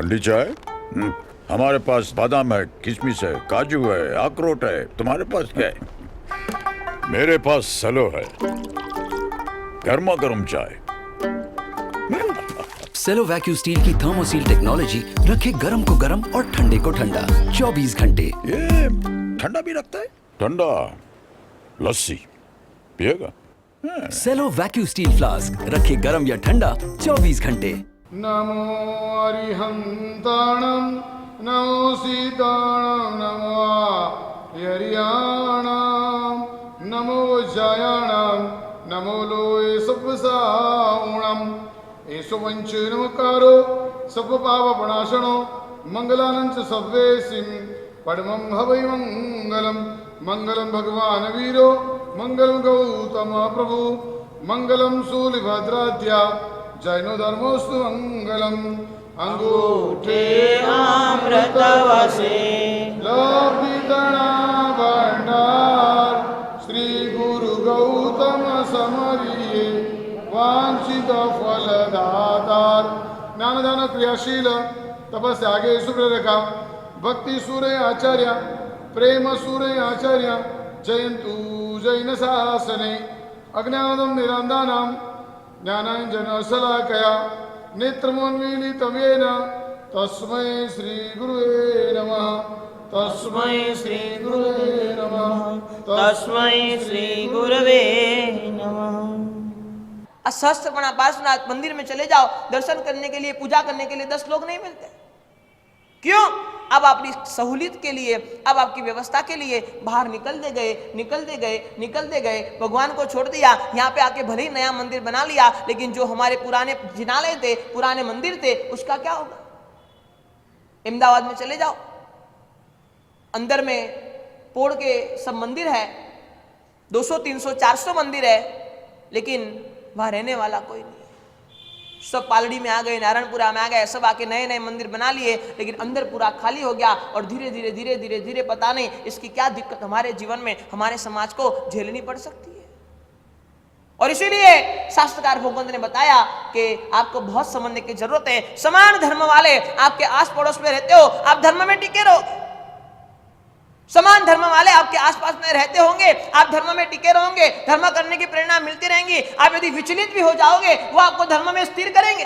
ठंडी चाय? हमारे पास बादाम है, किशमिश है, काजू है, अखरोट है। तुम्हारे पास क्या है? मेरे पास सेलो है, गर्मा गर्म चाय। सेलो वैक्यू स्टील की थर्मोसील टेक्नोलॉजी रखे गर्म को गर्म और ठंडे को ठंडा 24 घंटे। ये ठंडा भी रखता है? ठंडा लस्सी पिएगा? सेलो वैक्यू स्टील फ्लास्क रखे गर्म या ठंडा 24 घंटे। नमो अरिहंताणं नमो सीताणं नमो हरियाणां नमो जयाणां नमो लोये सप्पसाऊणं एषु वंच नमकारो सप्पपापप्रणाशनो मंगलानं च सव्वेसिं परमं हवै मंगलम् मंगलम भगवान वीरो मंगलम गौतम प्रभु मंगलम शूलिभद्राद्या जैनो धर्मोस्तु मंगलम अंगूठे अमृतवसे लब्धितणा भंडार श्री गुरु गौतम समरिये वांछित फलदातार ज्ञानदान क्रियाशील तपस्यागे सुप्ररेखा भक्ति सूर्य आचार्य प्रेम सूर्य आचार्य जयंतु जैन शासने अज्ञानम निरंदानां ज्ञानांजन शलाकया नेत्रमोन्मीलितमेन तस्मै श्री गुरुवे नमः तस्मै श्री गुरुवे नमः तस्मै श्री गुरवे नमः। सहस्त्रपणा पार्श्वनाथ मंदिर में चले जाओ, दर्शन करने के लिए, पूजा करने के लिए 10 लोग नहीं मिलते। क्यों? अब अपनी सहूलियत के लिए, अब आपकी व्यवस्था के लिए बाहर निकलते गए, भगवान को छोड़ दिया। यहाँ पे आके भले ही नया मंदिर बना लिया, लेकिन जो हमारे पुराने जिनालय थे, पुराने मंदिर थे, उसका क्या होगा? अहमदाबाद में चले जाओ, अंदर में पोड़ के सब मंदिर है, 200 300 400 मंदिर है, लेकिन वहां रहने वाला कोई नहीं। सब पालड़ी में आ गए, नारायणपुरा में आ गए, सब आके नए नए मंदिर बना लिए, लेकिन अंदर पूरा खाली हो गया। और धीरे धीरे पता नहीं इसकी क्या दिक्कत हमारे जीवन में, हमारे समाज को झेलनी पड़ सकती है। और इसीलिए शास्त्रकार भगवंत ने बताया कि आपको बहुत समझने की जरूरत है। समान धर्म वाले आपके आस पड़ोस में रहते हो, आप धर्म में टिके रहोगे। समान धर्म वाले आपके आसपास में रहते होंगे, आप धर्म में टिके रहोगे, धर्म करने की प्रेरणा मिलती रहेंगी। आप यदि विचलित भी हो जाओगे, वो आपको धर्म में स्थिर करेंगे।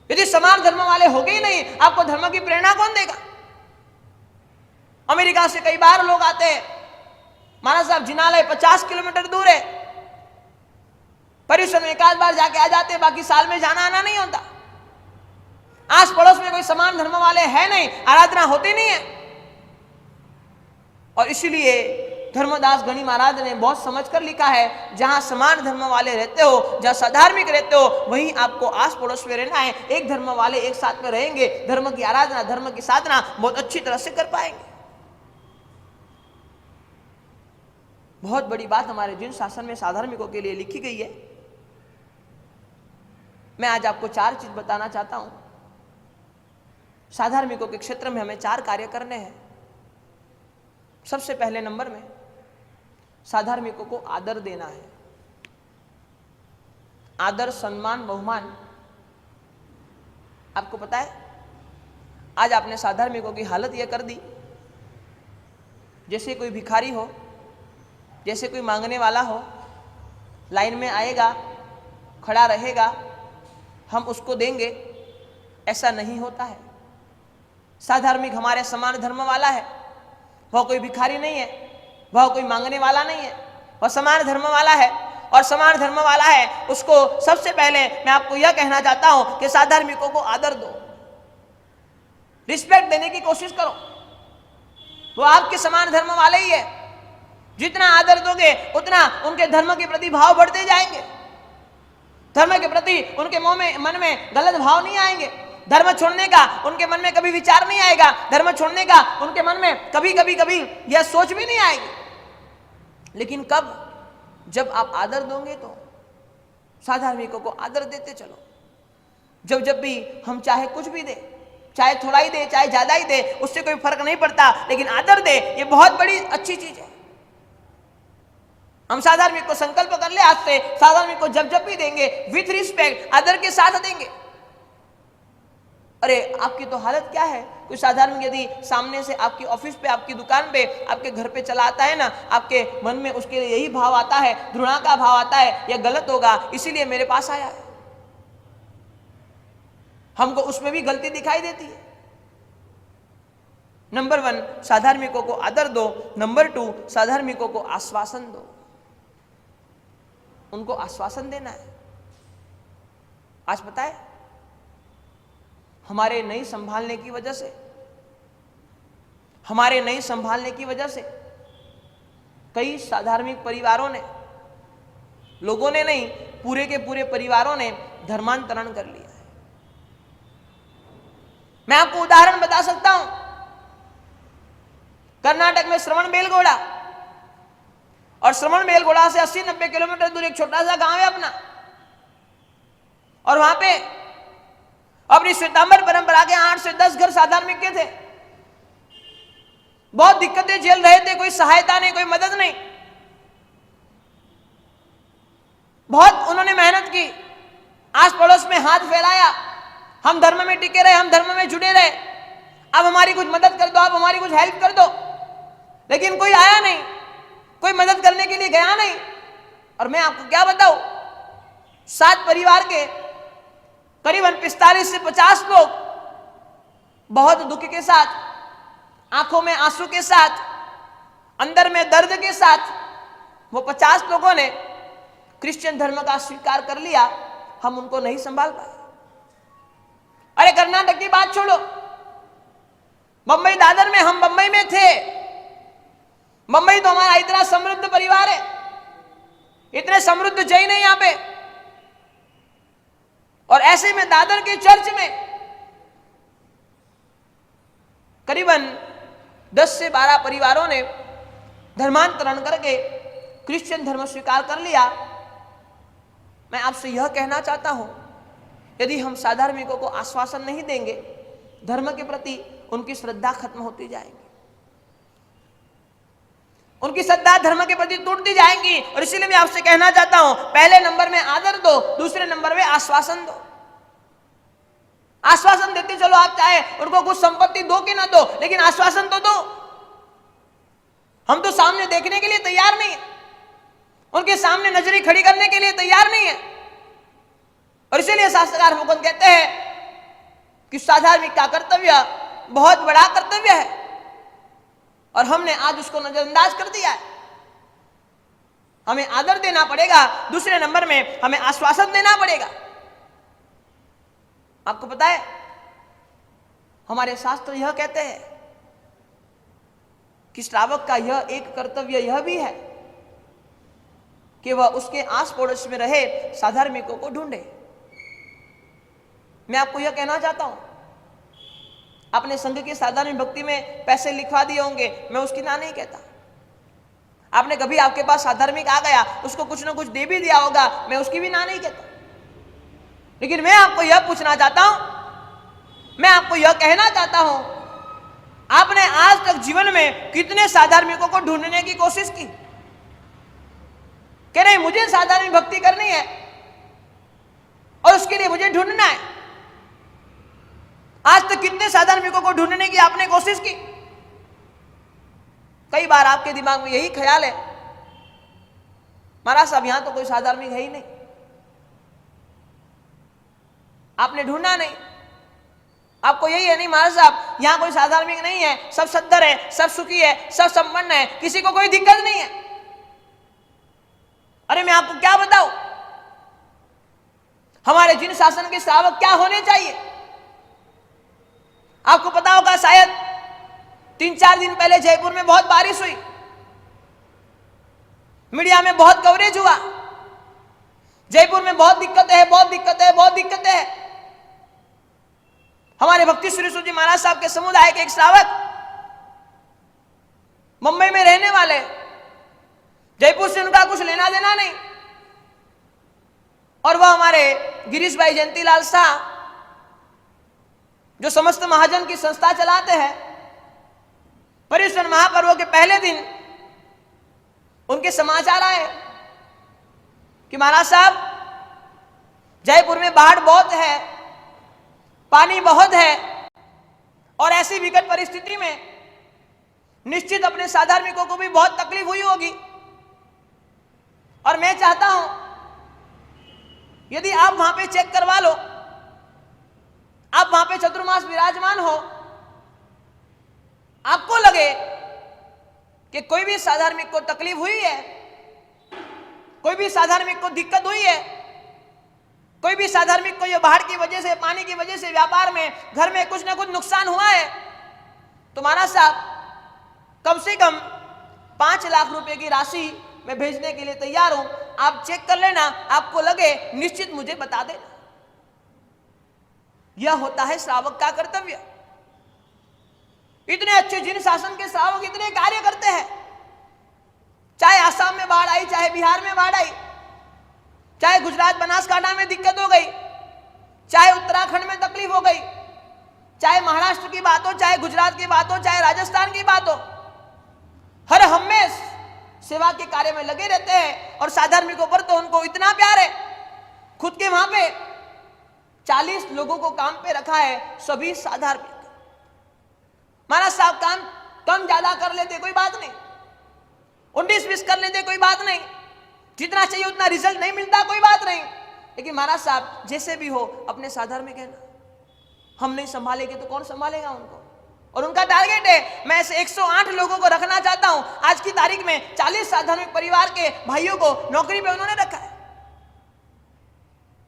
यदि समान धर्म वाले होंगे ही नहीं, आपको धर्म की प्रेरणा कौन देगा? अमेरिका से कई बार लोग आते हैं, महाराज साहब जिनालय 50 किलोमीटर दूर है, पर्यूषण में 1 बार जाके आ जाते हैं, बाकी साल में जाना आना नहीं होता। आस पड़ोस में कोई समान धर्म वाले है नहीं, आराधना होती नहीं है। और इसीलिए धर्मदास गणी महाराज ने बहुत समझकर लिखा है, जहां समान धर्म वाले रहते हो, जहां साधार्मिक रहते हो, वहीं आपको आस पड़ोस में रहना है। एक धर्म वाले एक साथ में रहेंगे, धर्म की आराधना, धर्म की साधना बहुत अच्छी तरह से कर पाएंगे। बहुत बड़ी बात हमारे जिन शासन में साधार्मिकों के लिए लिखी गई है। मैं आज आपको 4 चीज बताना चाहता हूं। साधार्मिकों के क्षेत्र में हमें 4 कार्य करने हैं। सबसे पहले नंबर में साधार्मिकों को आदर देना है। आदर, सम्मान, बहुमान। आपको पता है, आज आपने साधार्मिकों की हालत यह कर दी, जैसे कोई भिखारी हो, जैसे कोई मांगने वाला हो, लाइन में आएगा, खड़ा रहेगा, हम उसको देंगे, ऐसा नहीं होता है। साधार्मिक हमारे समान धर्म वाला है, वह कोई भिखारी नहीं है, वह कोई मांगने वाला नहीं है, वह समान धर्म वाला है। और समान धर्म वाला है, उसको सबसे पहले मैं आपको यह कहना चाहता हूं कि साधार्मिकों को आदर दो, रिस्पेक्ट देने की कोशिश करो। वो आपके समान धर्म वाले ही है। जितना आदर दोगे, उतना उनके धर्म के प्रति भाव बढ़ते जाएंगे। धर्म के प्रति उनके मन में गलत भाव नहीं आएंगे। धर्म छोड़ने का उनके मन में कभी विचार नहीं आएगा। धर्म छोड़ने का उनके मन में कभी यह सोच भी नहीं आएगी। लेकिन कब? जब आप आदर दोगे तो। साधार्मिकों को आदर देते चलो। जब भी हम चाहे कुछ भी दे, चाहे थोड़ा ही दे, चाहे ज्यादा ही दे, उससे कोई फर्क नहीं पड़ता, लेकिन आदर दे, ये बहुत बड़ी अच्छी चीज है। हम साधार्मिक को संकल्प कर ले, आज से साधार्मिक को जब भी देंगे, विथ रिस्पेक्ट, आदर के साथ देंगे। अरे आपकी तो हालत क्या है। कोई साधारण यदि सामने से आपकी ऑफिस पे, आपकी दुकान पे, आपके घर पे चला आता है ना, आपके मन में उसके लिए यही भाव आता है, घृणा का भाव आता है, यह गलत होगा इसीलिए मेरे पास आया है। हमको उसमें भी गलती दिखाई देती है। नंबर 1, साधार्मिकों को आदर दो। नंबर 2, साधार्मिकों को आश्वासन दो। उनको आश्वासन देना है। आज पता है हमारे नहीं संभालने की वजह से, कई साधार्मिक परिवारों ने, लोगों ने नहीं, पूरे के पूरे परिवारों ने धर्मांतरण कर लिया है। मैं आपको उदाहरण बता सकता हूं। कर्नाटक में श्रवण बेलगोड़ा, और श्रवण बेलगोड़ा से 80-90 किलोमीटर दूर एक छोटा सा गांव है अपना, और वहां पे अपनी श्वेतांबर परंपरा के 8 से 10 घर साधार्मिक के थे। बहुत दिक्कतें झेल रहे थे, कोई सहायता नहीं, कोई मदद नहीं। बहुत उन्होंने मेहनत की, आस पड़ोस में हाथ फैलाया, हम धर्म में टिके रहे, हम धर्म में जुड़े रहे, अब हमारी कुछ मदद कर दो, आप हमारी कुछ हेल्प कर दो। लेकिन कोई आया नहीं, कोई मदद करने के लिए गया नहीं। और मैं आपको क्या बताऊं, 7 परिवार के करीबन 45 से 50 लोग बहुत दुख के साथ, आंखों में आंसू के साथ, अंदर में दर्द के साथ, वो 50 लोगों ने क्रिश्चियन धर्म का स्वीकार कर लिया। हम उनको नहीं संभाल पाए। अरे कर्नाटक की बात छोड़ो, बंबई दादर में, हम बंबई में थे। बंबई तो हमारा इतना समृद्ध परिवार है, इतने समृद्ध जैन है यहां पे, और ऐसे में दादर के चर्च में करीबन 10 से 12 परिवारों ने धर्मांतरण करके क्रिश्चियन धर्म स्वीकार कर लिया। मैं आपसे यह कहना चाहता हूं, यदि हम साधार्मिकों को आश्वासन नहीं देंगे, धर्म के प्रति उनकी श्रद्धा खत्म होती जाएगी, उनकी श्रद्धा धर्म के प्रति टूटती जाएंगी। और इसीलिए मैं आपसे कहना चाहता हूं, पहले नंबर में आदर दो, दूसरे नंबर में आश्वासन दो। आश्वासन देते चलो, आप चाहे उनको कुछ संपत्ति दो कि ना दो, लेकिन आश्वासन तो दो। हम तो सामने देखने के लिए तैयार नहीं है, उनके सामने नजरें खड़ी करने के लिए तैयार नहीं है। और इसीलिए शास्त्रकार मुकुंद कहते हैं कि साधार्मिक का कर्तव्य बहुत बड़ा कर्तव्य है, और हमने आज उसको नजरअंदाज कर दिया है। हमें आदर देना पड़ेगा, दूसरे नंबर में हमें आश्वासन देना पड़ेगा। आपको पता है, हमारे शास्त्र यह कहते हैं कि श्रावक का यह एक कर्तव्य यह भी है कि वह उसके आस पड़ोस में रहे साधार्मिकों को ढूंढे। मैं आपको यह कहना चाहता हूं, अपने संघ की साधारण भक्ति में पैसे लिखवा दिए होंगे, मैं उसकी ना नहीं कहता। आपने कभी, आपके पास साधार्मिक आ गया, उसको कुछ ना कुछ दे भी दिया होगा, मैं उसकी भी ना नहीं कहता। लेकिन मैं आपको यह पूछना चाहता हूं, मैं आपको यह कहना चाहता हूं, आपने आज तक जीवन में कितने साधार्मिकों को ढूंढने की कोशिश की? कह रहे मुझे साधारण भक्ति करनी है और उसके लिए मुझे ढूंढना है। आज तक कितने साधार्मिकों को ढूंढने की आपने कोशिश की? कई बार आपके दिमाग में यही ख्याल है, महाराज साहब यहां तो कोई साधार्मिक है ही नहीं। आपने ढूंढा नहीं, आपको यही है, नहीं महाराज साहब यहां कोई साधार्मिक नहीं है, सब सद्धर है, सब सुखी है, सब संपन्न है, किसी को कोई दिक्कत नहीं है। अरे मैं आपको क्या बताऊं, हमारे जिन शासन के श्रावक क्या होने चाहिए। आपको पता होगा, शायद 3-4 दिन पहले जयपुर में बहुत बारिश हुई, मीडिया में बहुत कवरेज हुआ, जयपुर में बहुत दिक्कतें हैं, बहुत दिक्कतें हैं, बहुत दिक्कतें हैं। हमारे भक्ति श्री सूजी महाराज साहब के समुदाय के एक श्रावक मुंबई में रहने वाले, जयपुर से उनका कुछ लेना देना नहीं, और वह हमारे गिरीश भाई जयंतीलाल शाह, जो समस्त महाजन की संस्था चलाते हैं, पर्युषण महापर्व के पहले दिन उनके समाचार आए कि महाराज साहब जयपुर में बाढ़ बहुत है, पानी बहुत है और ऐसी विकट परिस्थिति में निश्चित अपने साधार्मिकों को भी बहुत तकलीफ हुई होगी। और मैं चाहता हूं यदि आप वहां पे चेक करवा लो, आप वहां पे चतुर्मास विराजमान हो, आपको लगे कि कोई भी साधार्मिक को तकलीफ हुई है, कोई भी साधार्मिक को दिक्कत हुई है, कोई भी साधार्मिक को ये बाढ़ की वजह से, पानी की वजह से, व्यापार में, घर में कुछ ना कुछ नुकसान हुआ है, तो महाराज साहब कम से कम 5 लाख रुपए की राशि मैं भेजने के लिए तैयार हूं, आप चेक कर लेना, आपको लगे निश्चित मुझे बता देना। यह होता है श्रावक का कर्तव्य। इतने अच्छे जिन शासन के श्रावक इतने कार्य करते हैं, चाहे आसाम में बाढ़ आई, चाहे बिहार में बाढ़ आई, चाहे गुजरात बनासकांठा में दिक्कत हो गई, चाहे उत्तराखंड में तकलीफ हो गई, चाहे महाराष्ट्र की बात हो, चाहे गुजरात की बात हो, चाहे राजस्थान की बात हो, हर हमेश सेवा के कार्य में लगे रहते हैं। और साधार्मिकों पर तो उनको इतना प्यार है, खुद के वहां पे 40 लोगों को काम पे रखा है, सभी साधार्मिक। महाराज साहब काम कम ज्यादा कर लेते कोई बात नहीं, 19-20 कर लेते कोई बात नहीं, जितना चाहिए उतना रिजल्ट नहीं मिलता कोई बात नहीं, लेकिन महाराज साहब जैसे भी हो अपने साधार्मिक है ना, हम नहीं संभालेंगे तो कौन संभालेगा उनको। और उनका टारगेट है, मैं ऐसे 108 लोगों को रखना चाहता हूं। आज की तारीख में 40 साधार्मिक परिवार के भाइयों को नौकरी पे उन्होंने रखा है।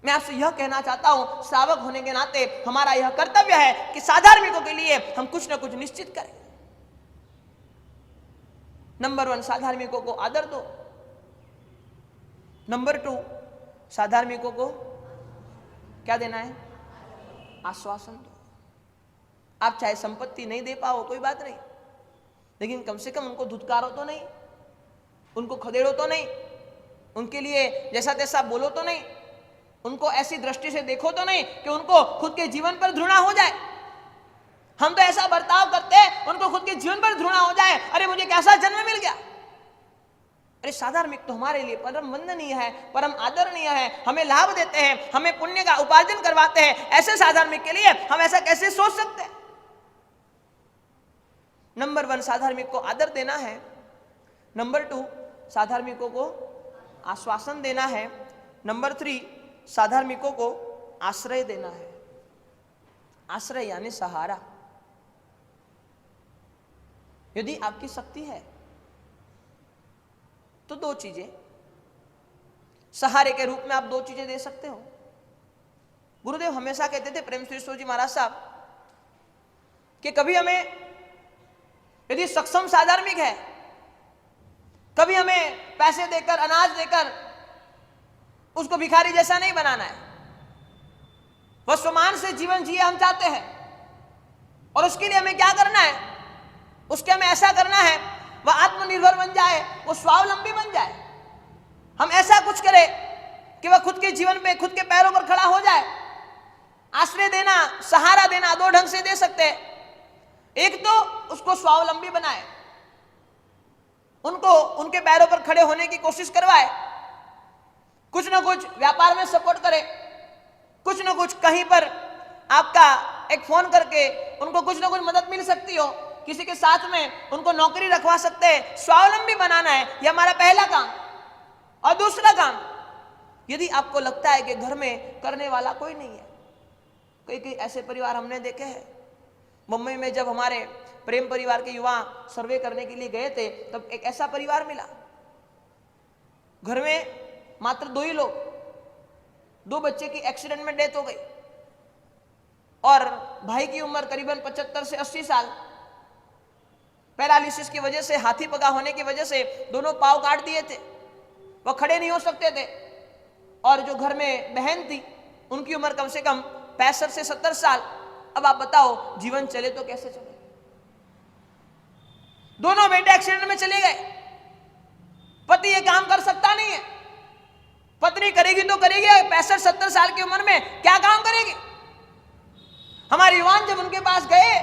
मैं आपसे यह कहना चाहता हूं, श्रावक होने के नाते हमारा यह कर्तव्य है कि साधार्मिकों के लिए हम कुछ ना कुछ निश्चित करें। नंबर 1, साधार्मिकों को आदर दो। नंबर 2, साधार्मिकों को क्या देना है? आश्वासन दो। आप चाहे संपत्ति नहीं दे पाओ कोई बात नहीं, लेकिन कम से कम उनको धुतकारो तो नहीं, उनको खदेड़ो तो नहीं, उनके लिए जैसा तैसा बोलो तो नहीं, उनको ऐसी दृष्टि से देखो तो नहीं कि उनको खुद के जीवन पर घृणा हो जाए। हम तो ऐसा बर्ताव करते हैं उनको खुद के जीवन पर घृणा हो जाए, अरे मुझे कैसा जन्म मिल गया। अरे साधार्मिक तो हमारे लिए परम वंदनीय है, परम आदरणीय है, हमें लाभ देते हैं, हमें पुण्य का उपार्जन करवाते हैं। ऐसे साधार्मिक के लिए हम ऐसा कैसे सोच सकते हैं? नंबर 1, साधार्मिक को आदर देना है। नंबर 2, साधार्मिकों को आश्वासन देना है। नंबर 3, साधार्मिकों को आश्रय देना है। आश्रय यानी सहारा। यदि आपकी शक्ति है तो 2 चीजें सहारे के रूप में आप 2 चीजें दे सकते हो। गुरुदेव हमेशा कहते थे प्रेम श्री जी महाराज साहब कि कभी हमें यदि सक्षम साधार्मिक है, कभी हमें पैसे देकर, अनाज देकर उसको भिखारी जैसा नहीं बनाना है। वह सम्मान से जीवन जिए हम चाहते हैं, और उसके लिए हमें क्या करना है? उसके हमें ऐसा करना है वह आत्मनिर्भर बन जाए, वो स्वावलंबी बन जाए। हम ऐसा कुछ करें कि वह खुद के जीवन पे, खुद के पैरों पर खड़ा हो जाए। आश्रय देना, सहारा देना 2 ढंग से दे सकते हैं। एक तो उसको स्वावलंबी बनाए, उनको उनके पैरों पर खड़े होने की कोशिश करवाए, कुछ ना कुछ व्यापार में सपोर्ट करे, कुछ ना कुछ कहीं पर आपका एक फोन करके उनको कुछ ना कुछ मदद मिल सकती हो, किसी के साथ में उनको नौकरी रखवा सकते हैं। स्वावलंबी बनाना है, यह हमारा पहला काम। और दूसरा काम, यदि आपको लगता है कि घर में करने वाला कोई नहीं है, कई ऐसे परिवार हमने देखे हैं। मुंबई में जब हमारे प्रेम परिवार के युवा सर्वे करने के लिए गए थे, तब एक ऐसा परिवार मिला, घर में मात्र 2 ही लोग, 2 बच्चे की एक्सीडेंट में डेथ हो गई, और भाई की उम्र करीबन 75 से 80 साल। पैरालिसिस की वजह से, हाथी पगा होने की वजह से दोनों पांव काट दिए थे, वह खड़े नहीं हो सकते थे। और जो घर में बहन थी, उनकी उम्र कम से कम 65 से 70 साल। अब आप बताओ जीवन चले तो कैसे चले? दोनों बेटे एक्सीडेंट में चले गए। पति ये काम कर सकता नहीं है, पत्नी करेगी तो करेगी, 65-70 साल की उम्र में क्या काम करेगी? हमारे युवान जब उनके पास गए,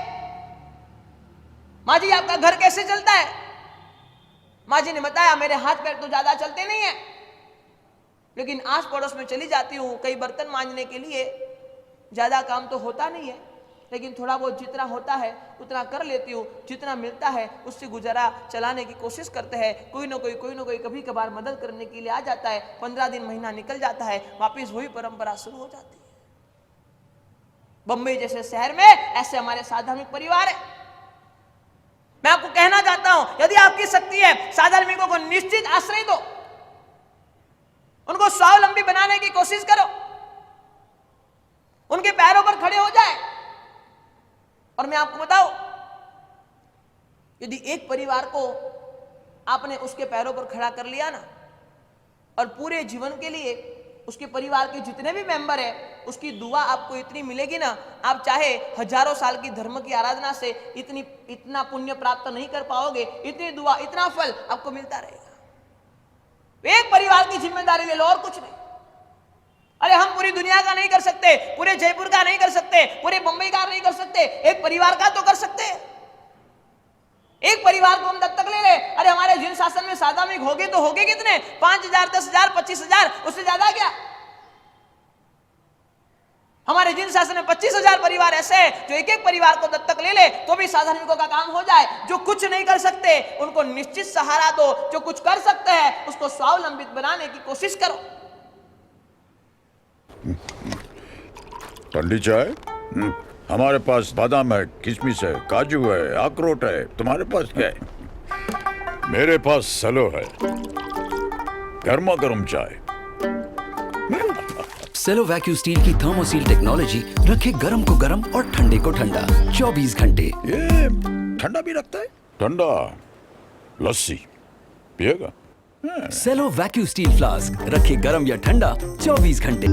माँ जी आपका घर कैसे चलता है? माँ जी ने बताया मेरे हाथ पैर तो ज्यादा चलते नहीं है, लेकिन आस पड़ोस में चली जाती हूँ कई बर्तन मांजने के लिए, ज्यादा काम तो होता नहीं है, लेकिन थोड़ा बहुत जितना होता है उतना कर लेती हूँ। जितना मिलता है उससे गुजारा चलाने की कोशिश करते हैं। कोई ना कोई कभी कभार मदद करने के लिए आ जाता है। 15 दिन महीना निकल जाता है, वापिस वही परंपरा शुरू हो जाती है। बंबई जैसे शहर में ऐसे हमारे साधार्मिक परिवार है। मैं आपको कहना चाहता हूं, यदि आपकी शक्ति है, साधार्मिकों को निश्चित आश्रय दो, उनको स्वावलंबी बनाने की कोशिश करो, उनके पैरों पर खड़े हो जाए। और मैं आपको बताऊं, यदि एक परिवार को आपने उसके पैरों पर खड़ा कर लिया ना, और पूरे जीवन के लिए उसके परिवार के जितने भी मेंबर है उसकी दुआ आपको इतनी मिलेगी ना, आप चाहे हजारों साल की धर्म की आराधना से इतना पुण्य प्राप्त नहीं कर पाओगे, इतनी दुआ, इतना फल आपको मिलता रहेगा। एक परिवार की जिम्मेदारी ले लो और कुछ नहीं। अरे हम पूरी दुनिया का नहीं कर सकते, पूरे जयपुर का नहीं कर सकते, पूरे मुंबई का नहीं कर सकते, एक परिवार का तो कर सकते हैं। एक परिवार को हम दत्तक ले ले। अरे हमारे जिन शासन में साधार्मिक होगे तो होगे कितने? 5,000, 10,000, 25,000, उससे ज्यादा क्या? हमारे जिन शासन में 25,000 परिवार ऐसे हैं जो एक एक परिवार को दत्तक ले ले तो भी साधार्मिकों का काम हो जाए। जो कुछ नहीं कर सकते उनको निश्चित सहारा दो, जो कुछ कर सकते हैं उसको स्वावलंबित बनाने की कोशिश करो। ठंडी चाय? हमारे पास बादाम है, किशमिश है, काजू है, अखरोट है। तुम्हारे पास क्या है? मेरे पास सलो है, गर्मा गर्म चाय। सेलो वैक्यूम स्टील की थर्मोसील टेक्नोलॉजी रखे गर्म को गर्म और ठंडे को ठंडा 24 घंटे। ये ठंडा भी रखता है? ठंडा लस्सी पिएगा? सेलो वैक्यूम स्टील फ्लास्क रखे गर्म या ठंडा 24 घंटे।